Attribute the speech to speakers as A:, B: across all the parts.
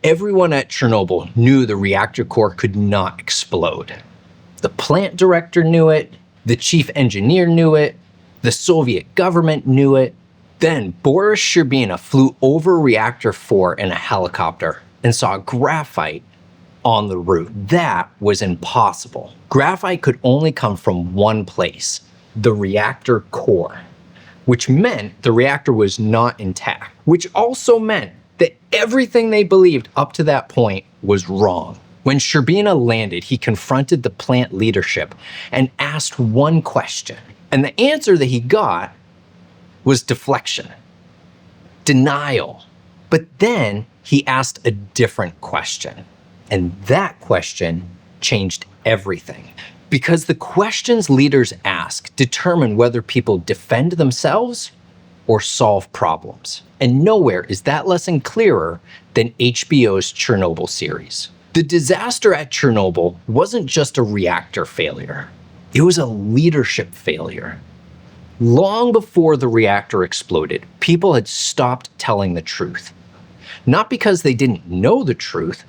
A: Everyone at Chernobyl knew the reactor core could not explode. The plant director knew it, the chief engineer knew it, the Soviet government knew it. Then Boris Shcherbina flew over Reactor 4 in a helicopter and saw graphite on the roof. That was impossible. Graphite could only come from one place, the reactor core, which meant the reactor was not intact, which also meant that everything they believed up to that point was wrong. When Shcherbina landed, he confronted the plant leadership and asked one question. And the answer that he got was deflection, denial. But then he asked a different question. And that question changed everything. Because the questions leaders ask determine whether people defend themselves or solve problems. And nowhere is that lesson clearer than HBO's Chernobyl series. The disaster at Chernobyl wasn't just a reactor failure. It was a leadership failure. Long before the reactor exploded, people had stopped telling the truth. Not because they didn't know the truth,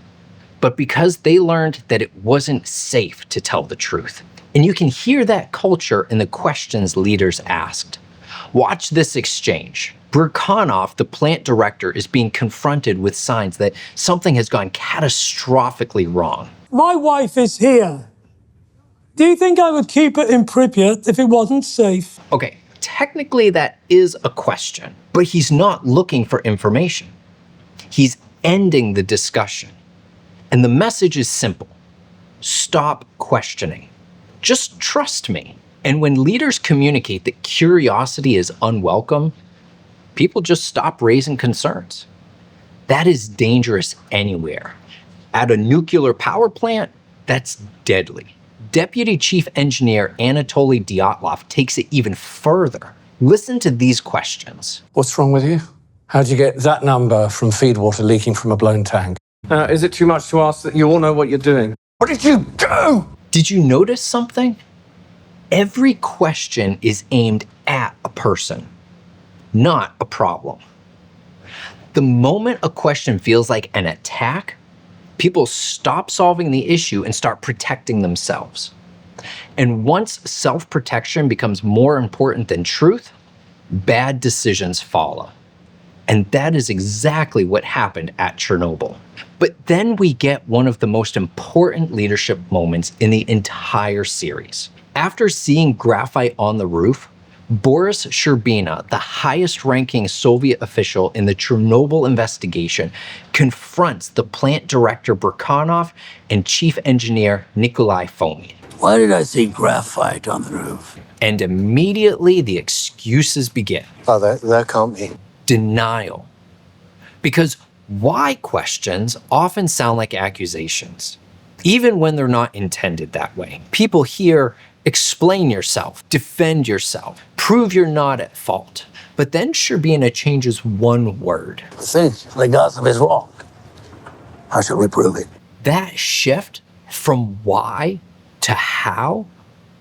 A: but because they learned that it wasn't safe to tell the truth. And you can hear that culture in the questions leaders asked. Watch this exchange. Bryukhanov, the plant director, is being confronted with signs that something has gone catastrophically wrong.
B: My wife is here. Do you think I would keep her in Pripyat if it wasn't safe?
A: Okay, technically that is a question, but he's not looking for information. He's ending the discussion. And the message is simple. Stop questioning. Just trust me. And when leaders communicate that curiosity is unwelcome, people just stop raising concerns. That is dangerous anywhere. At a nuclear power plant, that's deadly. Deputy Chief Engineer Anatoly Dyatlov takes it even further. Listen to these questions.
C: What's wrong with you? How'd you get that number from feed water leaking from a blown tank? Is it too much to ask that you all know what you're doing? What did you do?
A: Did you notice something? Every question is aimed at a person, not a problem. The moment a question feels like an attack, people stop solving the issue and start protecting themselves. And once self-protection becomes more important than truth, bad decisions follow. And that is exactly what happened at Chernobyl. But then we get one of the most important leadership moments in the entire series. After seeing graphite on the roof, Boris Shcherbina, the highest-ranking Soviet official in the Chernobyl investigation, confronts the plant director Bryukhanov and chief engineer Nikolai Fomin.
D: Why did I see graphite on the roof?
A: And immediately the excuses begin.
E: Oh, that can't be.
A: Denial. Because why questions often sound like accusations, even when they're not intended that way. People hear, explain yourself, defend yourself, prove you're not at fault. But then Shcherbina changes one word.
D: The gossip is wrong. How should we prove it?
A: That shift from why to how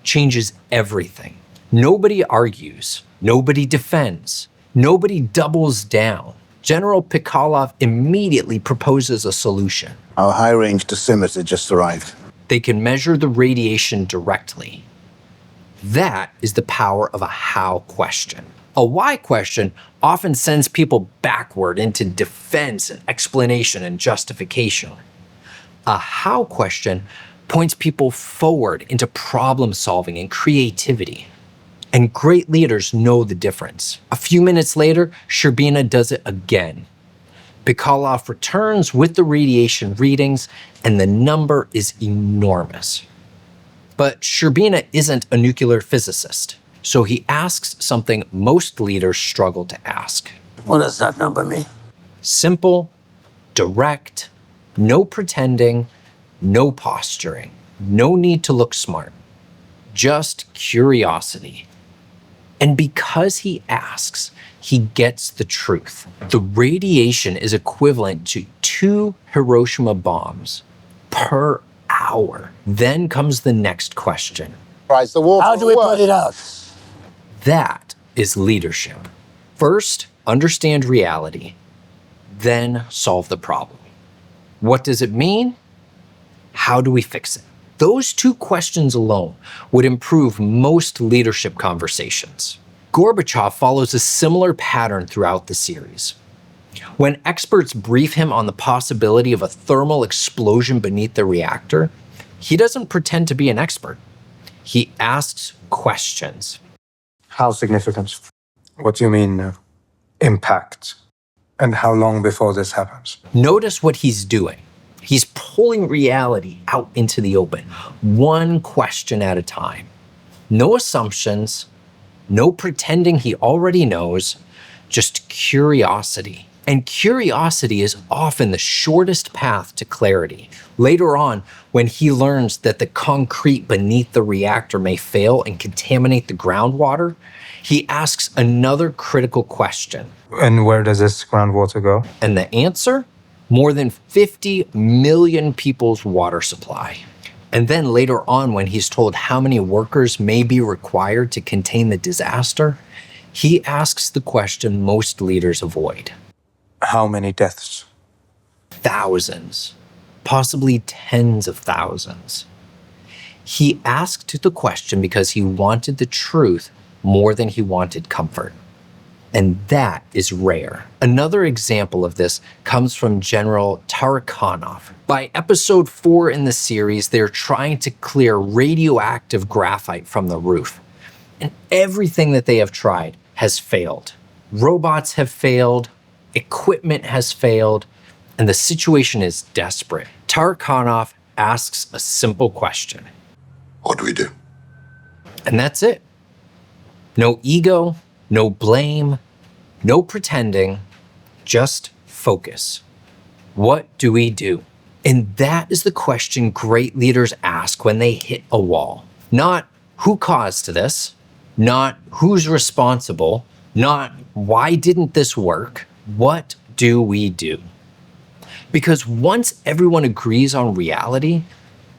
A: changes everything. Nobody argues, nobody defends, nobody doubles down. General Pikalov immediately proposes a solution.
E: Our high-range dosimeter just arrived.
A: They can measure the radiation directly. That is the power of a how question. A why question often sends people backward into defense and explanation and justification. A how question points people forward into problem solving and creativity. And great leaders know the difference. A few minutes later, Shcherbina does it again. Pikalov returns with the radiation readings, and the number is enormous. But Shcherbina isn't a nuclear physicist, so he asks something most leaders struggle to ask.
D: What does that number mean?
A: Simple, direct, no pretending, no posturing, no need to look smart, just curiosity. And because he asks, he gets the truth. The radiation is equivalent to 2 Hiroshima bombs per hour. Then comes the next question.
E: How
D: do we put it out?
A: That is leadership. First, understand reality, then solve the problem. What does it mean? How do we fix it? Those two questions alone would improve most leadership conversations. Gorbachev follows a similar pattern throughout the series. When experts brief him on the possibility of a thermal explosion beneath the reactor, he doesn't pretend to be an expert. He asks questions.
F: How significant? What do you mean, impact? And how long before this happens?
A: Notice what he's doing. He's pulling reality out into the open, one question at a time. No assumptions, no pretending he already knows, just curiosity. And curiosity is often the shortest path to clarity. Later on, when he learns that the concrete beneath the reactor may fail and contaminate the groundwater, he asks another critical question.
F: And where does this groundwater go?
A: And the answer? More than 50 million people's water supply. And then later on, when he's told how many workers may be required to contain the disaster, he asks the question most leaders avoid.
F: How many deaths?
A: Thousands, possibly tens of thousands. He asked the question because he wanted the truth more than he wanted comfort. And that is rare. Another example of this comes from General Tarakanov. By episode 4 in the series, they're trying to clear radioactive graphite from the roof. And everything that they have tried has failed. Robots have failed, equipment has failed, and the situation is desperate. Tarakanov asks a simple question.
G: What do we do?
A: And that's it. No ego, no blame, no pretending, just focus. What do we do? And that is the question great leaders ask when they hit a wall. Not who caused this, not who's responsible, not why didn't this work? What do we do? Because once everyone agrees on reality,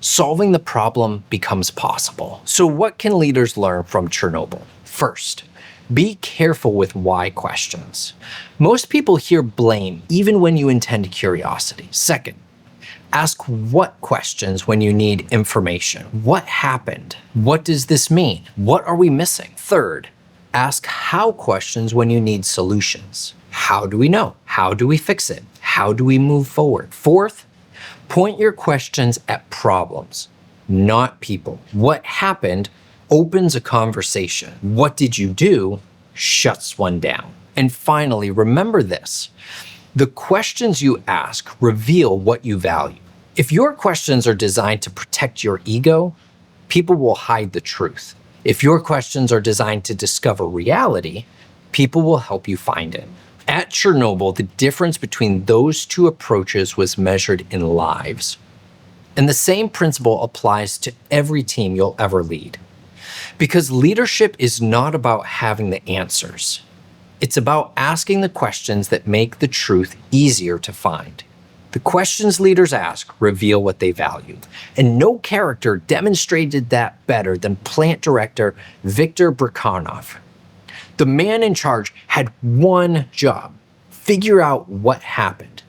A: solving the problem becomes possible. So what can leaders learn from Chernobyl? First, be careful with why questions. Most people hear blame even when you intend curiosity. Second, ask what questions when you need information. What happened? What does this mean? What are we missing? Third, ask how questions when you need solutions. How do we know? How do we fix it? How do we move forward? Fourth, point your questions at problems, not people. What happened opens a conversation. What did you do shuts one down. And finally, remember this. The questions you ask reveal what you value. If your questions are designed to protect your ego, people will hide the truth. If your questions are designed to discover reality, people will help you find it. At Chernobyl, the difference between those two approaches was measured in lives. And the same principle applies to every team you'll ever lead. Because leadership is not about having the answers. It's about asking the questions that make the truth easier to find. The questions leaders ask reveal what they value. And no character demonstrated that better than plant director Viktor Bryukhanov. The man in charge had one job: figure out what happened.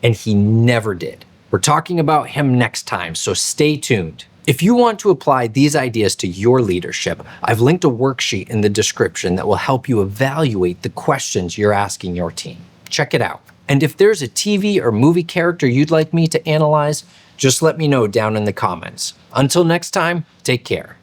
A: And he never did. We're talking about him next time, so stay tuned. If you want to apply these ideas to your leadership, I've linked a worksheet in the description that will help you evaluate the questions you're asking your team. Check it out. And if there's a TV or movie character you'd like me to analyze, just let me know down in the comments. Until next time, take care.